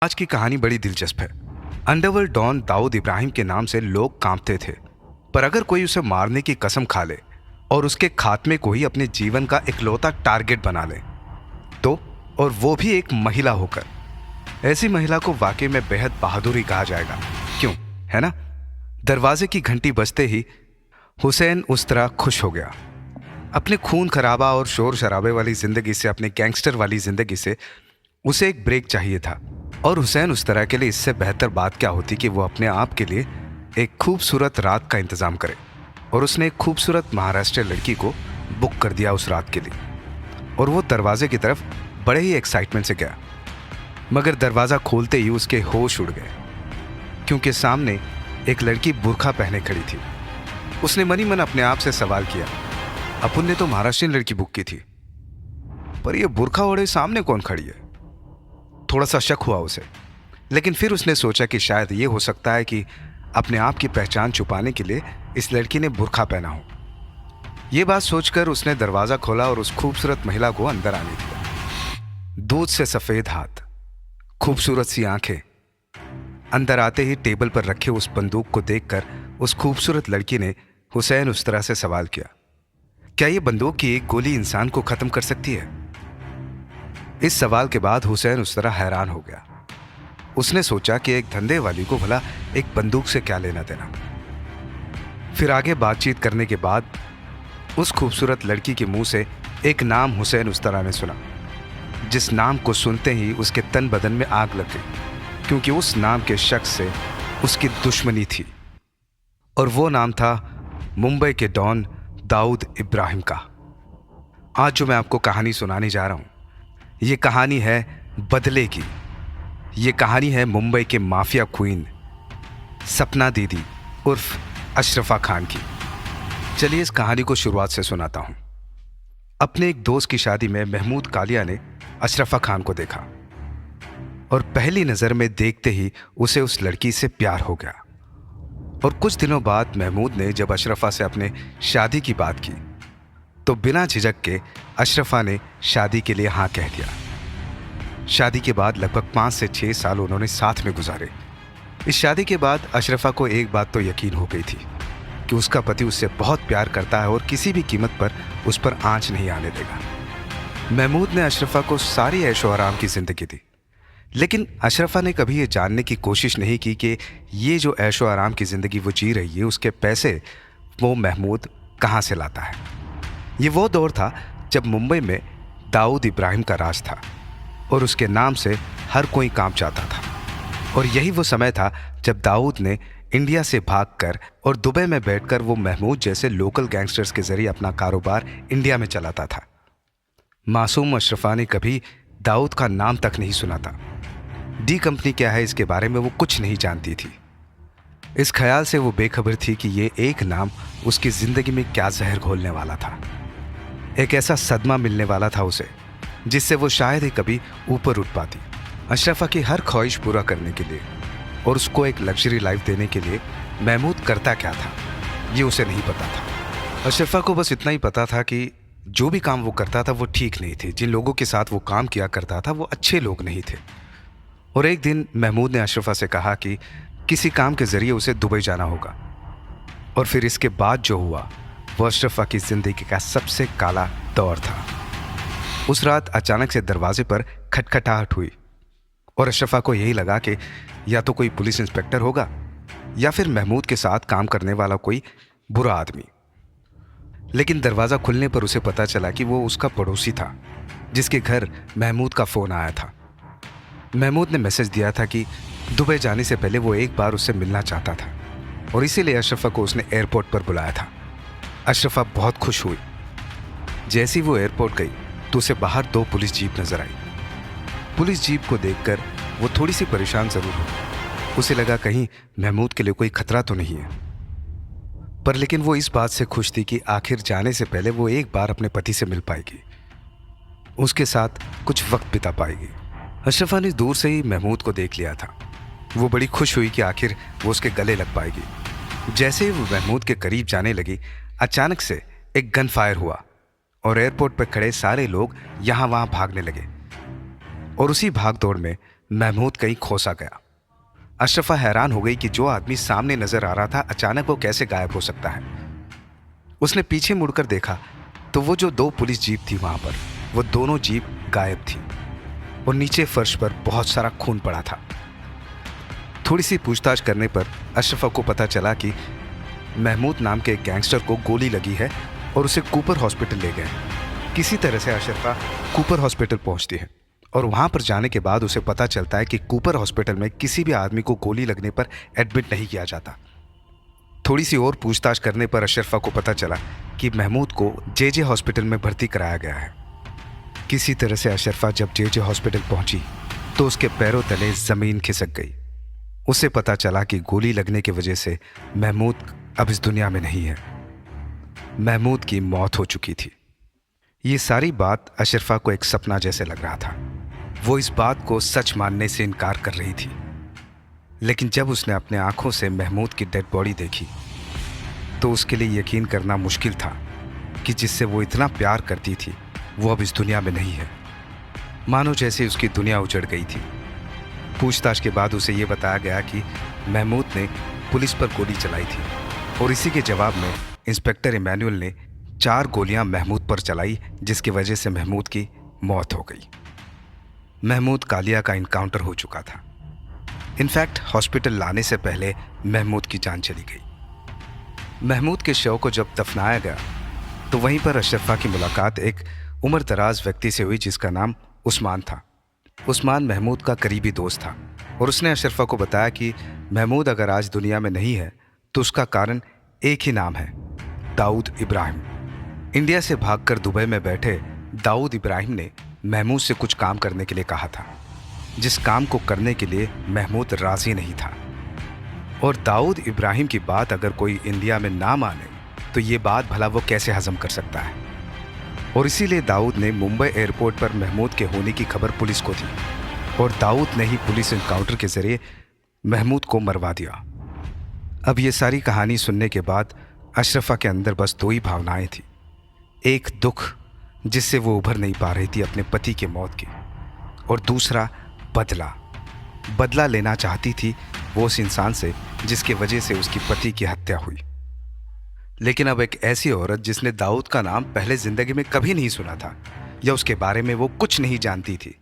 आज की कहानी बड़ी दिलचस्प है। अंडरवर्ल्ड डॉन दाऊद इब्राहिम के नाम से लोग कांपते थे, पर अगर कोई उसे मारने की कसम खा ले और उसके खात्मे को ही अपने जीवन का इकलौता टारगेट बना ले तो, और वो भी एक महिला होकर, ऐसी महिला को वाकई में बेहद बहादुरी कहा जाएगा। क्यों, है ना? दरवाजे की घंटी बजते ही हुसैन उस तरह खुश हो गया। अपने खून खराबा और शोर शराबे वाली जिंदगी से, अपने गैंगस्टर वाली जिंदगी से उसे एक ब्रेक चाहिए था। और हुसैन उस तरह के लिए इससे बेहतर बात क्या होती कि वो अपने आप के लिए एक खूबसूरत रात का इंतजाम करे। और उसने एक खूबसूरत महाराष्ट्र लड़की को बुक कर दिया उस रात के लिए, और वो दरवाजे की तरफ बड़े ही एक्साइटमेंट से गया। मगर दरवाज़ा खोलते ही उसके होश उड़ गए, क्योंकि सामने एक लड़की बुर्खा पहने खड़ी थी। उसने मनी मन अपने आप से सवाल किया, अपुन ने तो महाराष्ट्रीयन लड़की बुक की थी, पर यह बुर्खा ओढ़े सामने कौन खड़ी है? थोड़ा सा शक हुआ उसे, लेकिन फिर उसने सोचा कि शायद ये हो सकता है कि अपने आप की पहचान छुपाने के लिए इस लड़की ने बुर्खा पहना हो। ये बात सोचकर उसने दरवाजा खोला और उस खूबसूरत महिला को अंदर आने दिया। दूध से सफेद हाथ, खूबसूरत सी आंखें। अंदर आते ही टेबल पर रखे उस बंदूक को देखकर उस खूबसूरत लड़की ने हुसैन उस तरह से सवाल किया, क्या ये बंदूक की एक गोली इंसान को खत्म कर सकती है? इस सवाल के बाद हुसैन उस तरह हैरान हो गया। उसने सोचा कि एक धंधे वाली को भला एक बंदूक से क्या लेना देना। फिर आगे बातचीत करने के बाद उस खूबसूरत लड़की के मुंह से एक नाम हुसैन उस तरह ने सुना, जिस नाम को सुनते ही उसके तन बदन में आग लग गई, क्योंकि उस नाम के शख्स से उसकी दुश्मनी थी। और वो नाम था मुंबई के डॉन दाऊद इब्राहिम का। आज जो मैं आपको कहानी सुनाने जा रहा हूं, ये कहानी है बदले की। ये कहानी है मुंबई के माफिया क्वीन सपना दीदी उर्फ अशरफा खान की। चलिए इस कहानी को शुरुआत से सुनाता हूं। अपने एक दोस्त की शादी में महमूद कालिया ने अशरफा खान को देखा, और पहली नजर में देखते ही उसे उस लड़की से प्यार हो गया। और कुछ दिनों बाद महमूद ने जब अशरफा से अपने शादी की बात की, तो बिना झिझक के अशरफा ने शादी के लिए हाँ कह दिया। शादी के बाद लगभग 5 से 6 साल उन्होंने साथ में गुजारे। इस शादी के बाद अशरफा को एक बात तो यकीन हो गई थी कि उसका पति उससे बहुत प्यार करता है और किसी भी कीमत पर उस पर आंच नहीं आने देगा। महमूद ने अशरफा को सारी ऐशो आराम की जिंदगी दी, लेकिन अशरफा ने कभी ये जानने की कोशिश नहीं की कि ये जो ऐशो आराम की जिंदगी वो जी रही है, उसके पैसे वो महमूद कहाँ से लाता है। ये वो दौर था जब मुंबई में दाऊद इब्राहिम का राज था, और उसके नाम से हर कोई कांप जाता था। और यही वो समय था जब दाऊद ने इंडिया से भागकर और दुबई में बैठकर वो महमूद जैसे लोकल गैंगस्टर्स के जरिए अपना कारोबार इंडिया में चलाता था। मासूम अशरफा ने कभी दाऊद का नाम तक नहीं सुना था। डी कंपनी क्या है इसके बारे में वो कुछ नहीं जानती थी। इस ख्याल से वो बेखबर थी कि ये एक नाम उसकी जिंदगी में क्या जहर घोलने वाला था। एक ऐसा सदमा मिलने वाला था उसे, जिससे वो शायद ही कभी ऊपर उठ पाती। अशरफा की हर ख्वाहिश पूरा करने के लिए और उसको एक लग्जरी लाइफ देने के लिए महमूद करता क्या था, ये उसे नहीं पता था। अशरफा को बस इतना ही पता था कि जो भी काम वो करता था वो ठीक नहीं थे। जिन लोगों के साथ वो काम किया करता था वो अच्छे लोग नहीं थे। और एक दिन महमूद ने अशरफा से कहा कि किसी काम के जरिए उसे दुबई जाना होगा। और फिर इसके बाद जो हुआ वो अशरफा की जिंदगी का सबसे काला दौर था। उस रात अचानक से दरवाजे पर खटखटाहट हुई, और अशरफा को यही लगा कि या तो कोई पुलिस इंस्पेक्टर होगा या फिर महमूद के साथ काम करने वाला कोई बुरा आदमी। लेकिन दरवाज़ा खुलने पर उसे पता चला कि वो उसका पड़ोसी था, जिसके घर महमूद का फ़ोन आया था। महमूद ने मैसेज दिया था कि दुबई जाने से पहले वो एक बार उससे मिलना चाहता था, और इसीलिए अशरफा को उसने एयरपोर्ट पर बुलाया था। अशरफा बहुत खुश हुई। जैसी वो एयरपोर्ट गई तो उसे बाहर 2 पुलिस जीप नजर आई। पुलिस जीप को देखकर वो थोड़ी सी परेशान जरूर हुई। उसे लगा कहीं महमूद के लिए कोई खतरा तो नहीं है, पर लेकिन वो इस बात से खुश थी कि आखिर जाने से पहले वो एक बार अपने पति से मिल पाएगी, उसके साथ कुछ वक्त बिता पाएगी। अशरफा ने दूर से ही महमूद को देख लिया था। वो बड़ी खुश हुई कि आखिर वो उसके गले लग पाएगी। जैसे ही वो महमूद के करीब जाने लगी, अचानक से एक गन फायर हुआ और एयरपोर्ट पर खड़े सारे लोग यहाँ वहाँ भागने लगे। और उसी भाग दौड़ में महमूद कहीं खो सा गया। अशरफा हैरान हो गई कि जो आदमी सामने नजर आ रहा था अचानक वो कैसे गायब हो सकता है। उसने पीछे मुड़कर देखा तो वो जो 2 पुलिस जीप थी वहां पर, वो दोनों जीप गायब थी और नीचे फर्श पर बहुत सारा खून पड़ा था। थोड़ी सी पूछताछ करने पर अशरफा को पता चला कि महमूद नाम के एक गैंगस्टर को गोली लगी है और उसे कूपर हॉस्पिटल ले गए। किसी तरह से अशरफा कूपर हॉस्पिटल पहुंचती है और वहां पर जाने के बाद उसे पता चलता है कि कूपर हॉस्पिटल में किसी भी आदमी को गोली लगने पर एडमिट नहीं किया जाता। थोड़ी सी और पूछताछ करने पर अशरफा को पता चला कि महमूद को जे हॉस्पिटल में भर्ती कराया गया है। किसी तरह से अशरफा जब जे हॉस्पिटल पहुंची तो उसके पैरों तले जमीन खिसक गई। उसे पता चला कि गोली लगने की वजह से महमूद अब इस दुनिया में नहीं है। महमूद की मौत हो चुकी थी। ये सारी बात अशरफा को एक सपना जैसे लग रहा था। वो इस बात को सच मानने से इनकार कर रही थी, लेकिन जब उसने अपने आंखों से महमूद की डेड बॉडी देखी तो उसके लिए यकीन करना मुश्किल था कि जिससे वो इतना प्यार करती थी वो अब इस दुनिया में नहीं है। मानो जैसे उसकी दुनिया उजड़ गई थी। पूछताछ के बाद उसे ये बताया गया कि महमूद ने पुलिस पर गोली चलाई थी और इसी के जवाब में इंस्पेक्टर इमैनुअल ने 4 गोलियां महमूद पर चलाई, जिसकी वजह से महमूद की मौत हो गई। महमूद कालिया का इनकाउंटर हो चुका था। इनफैक्ट हॉस्पिटल लाने से पहले महमूद की जान चली गई। महमूद के शव को जब दफनाया गया तो वहीं पर अशरफा की मुलाकात एक उम्र दराज व्यक्ति से हुई जिसका नाम उस्मान था। उस्मान महमूद का करीबी दोस्त था और उसने अशरफा को बताया कि महमूद अगर आज दुनिया में नहीं है तो उसका कारण एक ही नाम है, दाऊद इब्राहिम। इंडिया से भागकर दुबई में बैठे दाऊद इब्राहिम ने महमूद से कुछ काम करने के लिए कहा था, जिस काम को करने के लिए महमूद राजी नहीं था। और दाऊद इब्राहिम की बात अगर कोई इंडिया में ना माने तो ये बात भला वो कैसे हजम कर सकता है। और इसीलिए दाऊद ने मुंबई एयरपोर्ट पर महमूद के होने की खबर पुलिस को दी और दाऊद ने ही पुलिस एनकाउंटर के जरिए महमूद को मरवा दिया। अब ये सारी कहानी सुनने के बाद अशरफा के अंदर बस 2 ही भावनाएं थी। एक दुख जिससे वो उभर नहीं पा रही थी अपने पति की मौत की, और दूसरा बदला लेना चाहती थी वो उस इंसान से जिसकी वजह से उसकी पति की हत्या हुई। लेकिन अब एक ऐसी औरत जिसने दाऊद का नाम पहले जिंदगी में कभी नहीं सुना था या उसके बारे में वो कुछ नहीं जानती थी,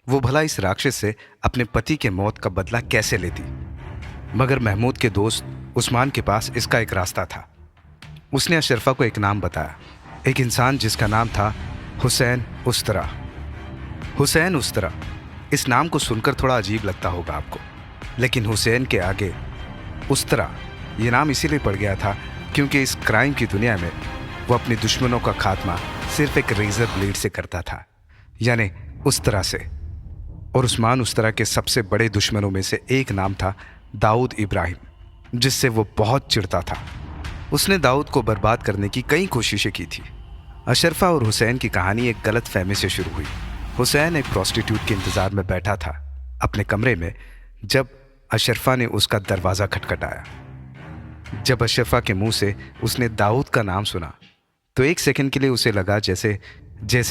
वो भला इस राक्षस से अपने पति के मौत का बदला कैसे लेती। मगर महमूद के दोस्त उस्मान के पास इसका एक रास्ता था। उसने अशरफा को एक नाम बताया, एक इंसान जिसका नाम था हुसैन उस्तरा। हुसैन उस्तरा, इस नाम को सुनकर थोड़ा अजीब लगता होगा आपको, लेकिन हुसैन के आगे उस्तरा ये नाम इसीलिए पड़ गया था क्योंकि इस क्राइम की दुनिया में वो अपने दुश्मनों का खात्मा सिर्फ एक रेजर ब्लेड से करता था, यानी उस्तरा से। और उस्मान उस्तरा के सबसे बड़े दुश्मनों में से एक नाम था दाऊद इब्राहिम, जिससे वो बहुत चिढ़ता था। उसने दाऊद को बर्बाद करने की कई कोशिशें की थी। अशरफा और हुसैन की कहानी एक गलत फहमी से शुरू हुई। हुसैन एक प्रोस्टिट्यूट के इंतजार में बैठा था अपने कमरे में जब अशरफा ने उसका दरवाज़ा खटखटाया। जब अशरफा के मुंह से उसने दाऊद का नाम सुना तो एक सेकंड के लिए उसे लगा जैसे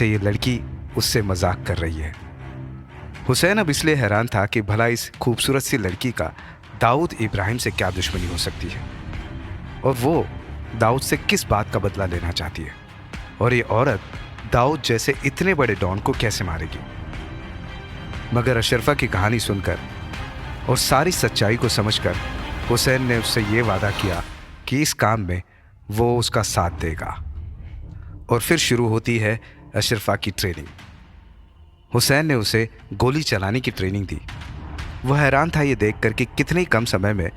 ये लड़की उससे मजाक कर रही है। हुसैन अब इसलिए हैरान था कि भला इस खूबसूरत सी लड़की का दाऊद इब्राहिम से क्या दुश्मनी हो सकती है और वो दाऊद से किस बात का बदला लेना चाहती है, और ये औरत दाऊद जैसे इतने बड़े डॉन को कैसे मारेगी। मगर अशरफा की कहानी सुनकर और सारी सच्चाई को समझकर हुसैन ने उससे ये वादा किया कि इस काम में वो उसका साथ देगा। और फिर शुरू होती है अशरफा की ट्रेनिंग। हुसैन ने उसे गोली चलाने की ट्रेनिंग दी। वह हैरान था ये देखकर कि कितने कम समय में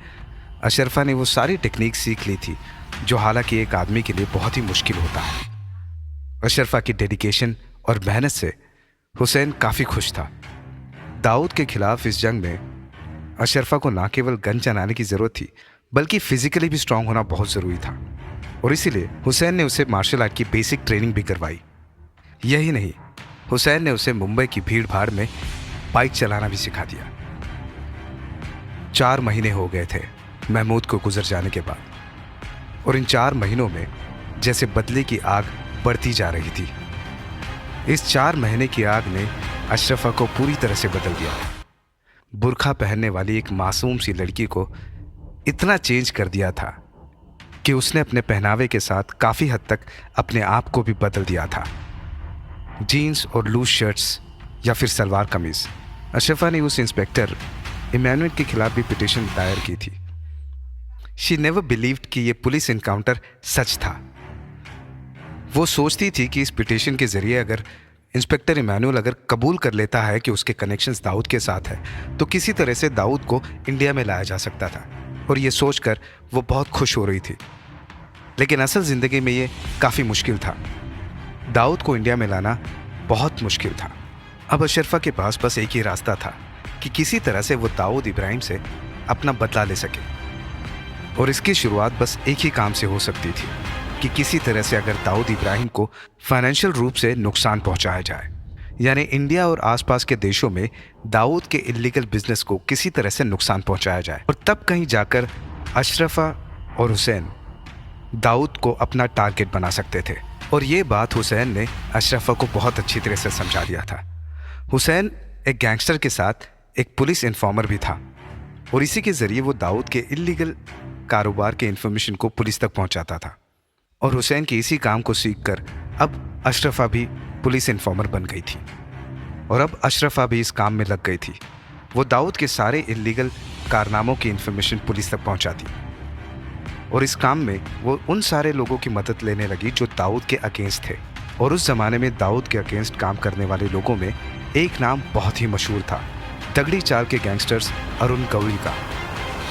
अशरफा ने वो सारी टेक्निक सीख ली थी जो हालांकि एक आदमी के लिए बहुत ही मुश्किल होता है। अशरफा की डेडिकेशन और मेहनत से हुसैन काफ़ी खुश था। दाऊद के खिलाफ इस जंग में अशरफा को ना केवल गन चलाने की ज़रूरत थी बल्कि फिजिकली भी स्ट्रांग होना बहुत ज़रूरी था, और इसीलिए हुसैन ने उसे मार्शल आर्ट की बेसिक ट्रेनिंग भी करवाई। यही नहीं, हुसैन ने उसे मुंबई की भीड़ भाड़ में बाइक चलाना भी सिखा दिया। 4 महीने हो गए थे महमूद को गुजर जाने के बाद, और इन 4 महीनों में जैसे बदले की आग बढ़ती जा रही थी। इस 4 महीने की आग ने अशरफा को पूरी तरह से बदल दिया। बुर्का पहनने वाली एक मासूम सी लड़की को इतना चेंज कर दिया था कि उसने अपने पहनावे के साथ काफ़ी हद तक अपने आप को भी बदल दिया था। जीन्स और लूज शर्ट्स या फिर सलवार कमीज। अशरफा ने उस इंस्पेक्टर इमैनुअल के खिलाफ भी पिटीशन दायर की थी। शी नेवर बिलीव्ड कि ये पुलिस इनकाउंटर सच था। वो सोचती थी कि इस पिटीशन के जरिए अगर इंस्पेक्टर इमैनुअल अगर कबूल कर लेता है कि उसके कनेक्शंस दाऊद के साथ है तो किसी तरह से दाऊद को इंडिया में लाया जा सकता था, और ये सोचकर वो बहुत खुश हो रही थी। लेकिन असल ज़िंदगी में ये काफ़ी मुश्किल था। दाऊद को इंडिया में लाना बहुत मुश्किल था। अब अशरफा के पास बस एक ही रास्ता था कि किसी तरह से वो दाऊद इब्राहिम से अपना बदला ले सके, और इसकी शुरुआत बस एक ही काम से हो सकती थी कि किसी तरह से अगर दाऊद इब्राहिम को फाइनेंशियल रूप से नुकसान पहुंचाया जाए, यानी इंडिया और आसपास के देशों में दाऊद के इलीगल बिजनेस को किसी तरह से नुकसान पहुंचाया जाए, और तब कहीं जाकर अशरफा और हुसैन दाऊद को अपना टारगेट बना सकते थे। और ये बात हुसैन ने अशरफा को बहुत अच्छी तरह से समझा दिया था। हुसैन एक गैंगस्टर के साथ एक पुलिस इन्फॉर्मर भी था, और इसी के ज़रिए वो दाऊद के इलीगल कारोबार के इन्फॉर्मेशन को पुलिस तक पहुंचाता था। और हुसैन के इसी काम को सीखकर अब अशरफा भी पुलिस इन्फॉर्मर बन गई थी, और अब अशरफा भी इस काम में लग गई थी। वो दाऊद के सारे इलीगल कारनामों की इन्फॉर्मेशन पुलिस तक पहुंचाती, और इस काम में वो उन सारे लोगों की मदद लेने लगी जो दाऊद के अगेंस्ट थे। और उस ज़माने में दाऊद के अगेंस्ट काम करने वाले लोगों में एक नाम बहुत ही मशहूर था, दगड़ी चाल के गैंगस्टर्स अरुण गवली का।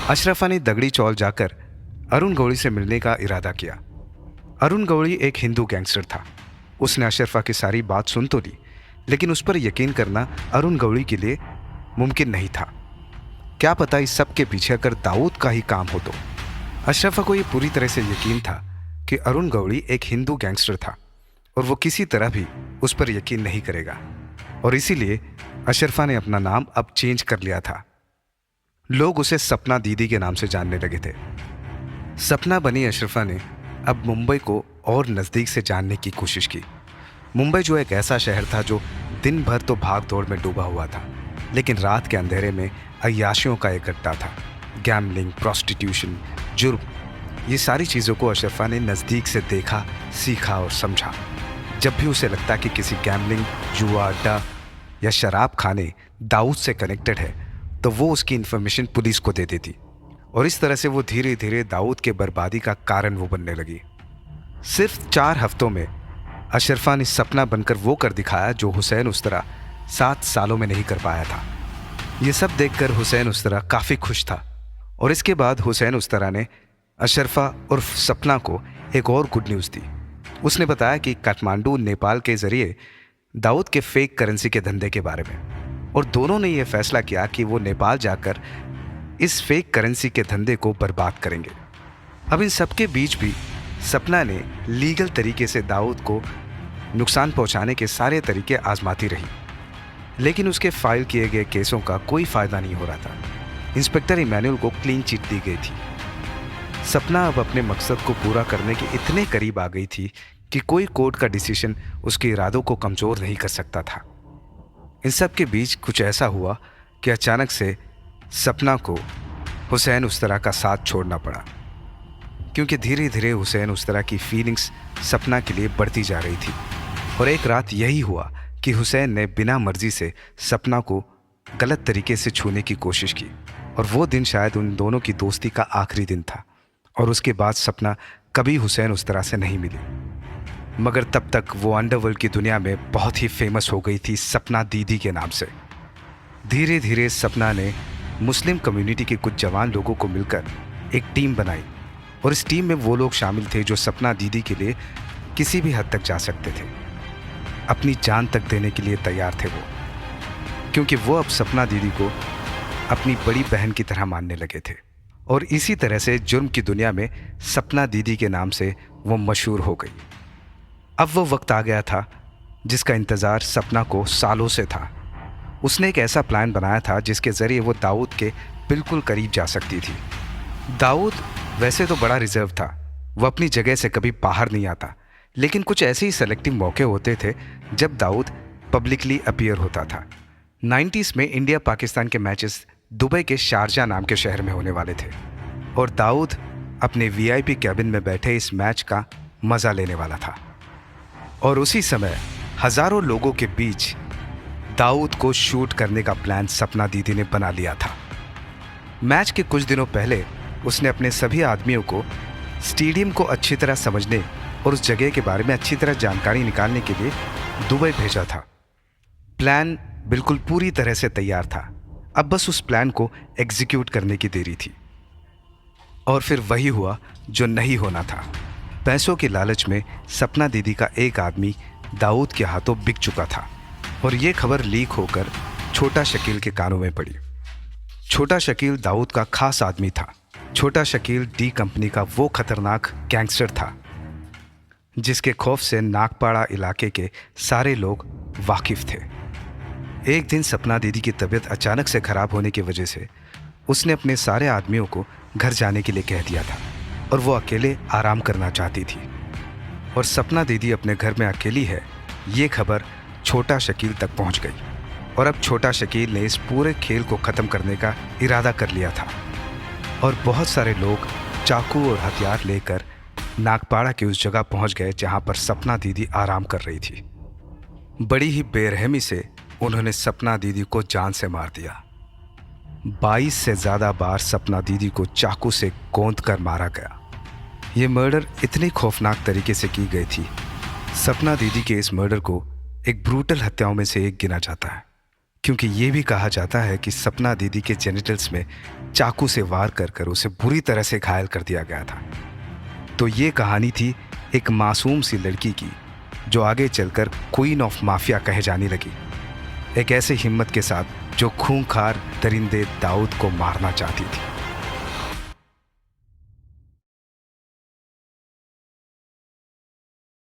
अशरफा ने दगड़ी चौल जाकर अरुण गवली से मिलने का इरादा किया। अरुण गवली एक हिंदू गैंगस्टर था। उसने अशरफा की सारी बात सुन तो ली, लेकिन उस पर यकीन करना अरुण गवली के लिए मुमकिन नहीं था। क्या पता इस सब के पीछे अगर दाऊद का ही काम हो तो। अशरफा को यह पूरी तरह से यकीन था कि अरुण गवली एक हिंदू गैंगस्टर था, और वो किसी तरह भी उस पर यकीन नहीं करेगा, और इसीलिए अशरफा ने अपना नाम अब चेंज कर लिया था। लोग उसे सपना दीदी के नाम से जानने लगे थे। सपना बनी अशरफा ने अब मुंबई को और नज़दीक से जानने की कोशिश की। मुंबई जो एक ऐसा शहर था जो दिन भर तो भाग दौड़ में डूबा हुआ था, लेकिन रात के अंधेरे में अय्याशियों का एक गड्ढा था। गैम्बलिंग, प्रोस्टिट्यूशन, जुर्म, ये सारी चीज़ों को अशरफा ने नज़दीक से देखा, सीखा और समझा। जब भी उसे लगता कि किसी गैम्बलिंग, जुआ अड्डा या शराब खाने दाऊद से कनेक्टेड है, तो वो उसकी इन्फॉर्मेशन पुलिस को दे देती, और इस तरह से वो धीरे धीरे दाऊद के बर्बादी का कारण वो बनने लगी। सिर्फ 4 हफ्तों में अशरफा ने सपना बनकर वो कर दिखाया जो हुसैन उस्तरा 7 सालों में नहीं कर पाया था। ये सब देखकर हुसैन उस्तरा काफ़ी खुश था, और इसके बाद हुसैन उस्तरा ने अशरफा उर्फ सपना को एक और गुड न्यूज़ दी। उसने बताया कि काठमांडू, नेपाल के ज़रिए दाऊद के फेक करेंसी के धंधे के बारे में, और दोनों ने यह फैसला किया कि वो नेपाल जाकर इस फेक करेंसी के धंधे को बर्बाद करेंगे। अब इन सब के बीच भी सपना ने लीगल तरीके से दाऊद को नुकसान पहुंचाने के सारे तरीके आजमाती रही, लेकिन उसके फाइल किए गए केसों का कोई फ़ायदा नहीं हो रहा था। इंस्पेक्टर इमैनुअल को क्लीन चिट दी गई थी। सपना अब अपने मकसद को पूरा करने के इतने करीब आ गई थी कि कोई कोर्ट का डिसीजन उसके इरादों को कमज़ोर नहीं कर सकता था। इन सब के बीच कुछ ऐसा हुआ कि अचानक से सपना को हुसैन उस्तरा का साथ छोड़ना पड़ा, क्योंकि धीरे धीरे हुसैन उस्तरा की फीलिंग्स सपना के लिए बढ़ती जा रही थी। और एक रात यही हुआ कि हुसैन ने बिना मर्जी से सपना को गलत तरीके से छूने की कोशिश की, और वो दिन शायद उन दोनों की दोस्ती का आखिरी दिन था। और उसके बाद सपना कभी हुसैन उस्तरा से नहीं मिली, मगर तब तक वो अंडरवर्ल्ड की दुनिया में बहुत ही फेमस हो गई थी सपना दीदी के नाम से। धीरे धीरे सपना ने मुस्लिम कम्युनिटी के कुछ जवान लोगों को मिलकर एक टीम बनाई, और इस टीम में वो लोग शामिल थे जो सपना दीदी के लिए किसी भी हद तक जा सकते थे, अपनी जान तक देने के लिए तैयार थे वो, क्योंकि वो अब सपना दीदी को अपनी बड़ी बहन की तरह मानने लगे थे। और इसी तरह से जुर्म की दुनिया में सपना दीदी के नाम से वो मशहूर हो गई। अब वो वक्त आ गया था जिसका इंतज़ार सपना को सालों से था। उसने एक ऐसा प्लान बनाया था जिसके ज़रिए वो दाऊद के बिल्कुल करीब जा सकती थी। दाऊद वैसे तो बड़ा रिजर्व था, वो अपनी जगह से कभी बाहर नहीं आता, लेकिन कुछ ऐसे ही सेलेक्टिव मौके होते थे जब दाऊद पब्लिकली अपीयर होता था। 90s में इंडिया पाकिस्तान के मैचेस दुबई के शारजा नाम के शहर में होने वाले थे और दाऊद अपने वीआईपी कैबिन में बैठे इस मैच का मजा लेने वाला था। और उसी समय हजारों लोगों के बीच दाऊद को शूट करने का प्लान सपना दीदी ने बना लिया था। मैच के कुछ दिनों पहले उसने अपने सभी आदमियों को स्टेडियम को अच्छी तरह समझने और उस जगह के बारे में अच्छी तरह जानकारी निकालने के लिए दुबई भेजा था। प्लान बिल्कुल पूरी तरह से तैयार था, अब बस उस प्लान को एग्जीक्यूट करने की देरी थी। और फिर वही हुआ जो नहीं होना था। पैसों के लालच में सपना दीदी का एक आदमी दाऊद के हाथों बिक चुका था और ये खबर लीक होकर छोटा शकील के कानों में पड़ी। छोटा शकील दाऊद का खास आदमी था। छोटा शकील डी कंपनी का वो खतरनाक गैंगस्टर था जिसके खौफ से नागपाड़ा इलाके के सारे लोग वाकिफ थे। एक दिन सपना दीदी की तबीयत अचानक से खराब होने की वजह से उसने अपने सारे आदमियों को घर जाने के लिए कह दिया था और वो अकेले आराम करना चाहती थी। और सपना दीदी अपने घर में अकेली है, ये खबर छोटा शकील तक पहुंच गई और अब छोटा शकील ने इस पूरे खेल को ख़त्म करने का इरादा कर लिया था। और बहुत सारे लोग चाकू और हथियार लेकर नागपाड़ा की उस जगह पहुंच गए जहां पर सपना दीदी आराम कर रही थी। बड़ी ही बेरहमी से उन्होंने सपना दीदी को जान से मार दिया। 22 से ज़्यादा बार सपना दीदी को चाकू से गोंद कर मारा गया। ये मर्डर इतनी खौफनाक तरीके से की गई थी। सपना दीदी के इस मर्डर को एक ब्रूटल हत्याओं में से एक गिना जाता है, क्योंकि ये भी कहा जाता है कि सपना दीदी के जेनिटल्स में चाकू से वार कर कर उसे बुरी तरह से घायल कर दिया गया था। तो ये कहानी थी एक मासूम सी लड़की की जो आगे चलकर क्वीन ऑफ माफिया कहे जाने लगी, एक ऐसे हिम्मत के साथ जो खूंखार दरिंदे दाऊद को मारना चाहती थी।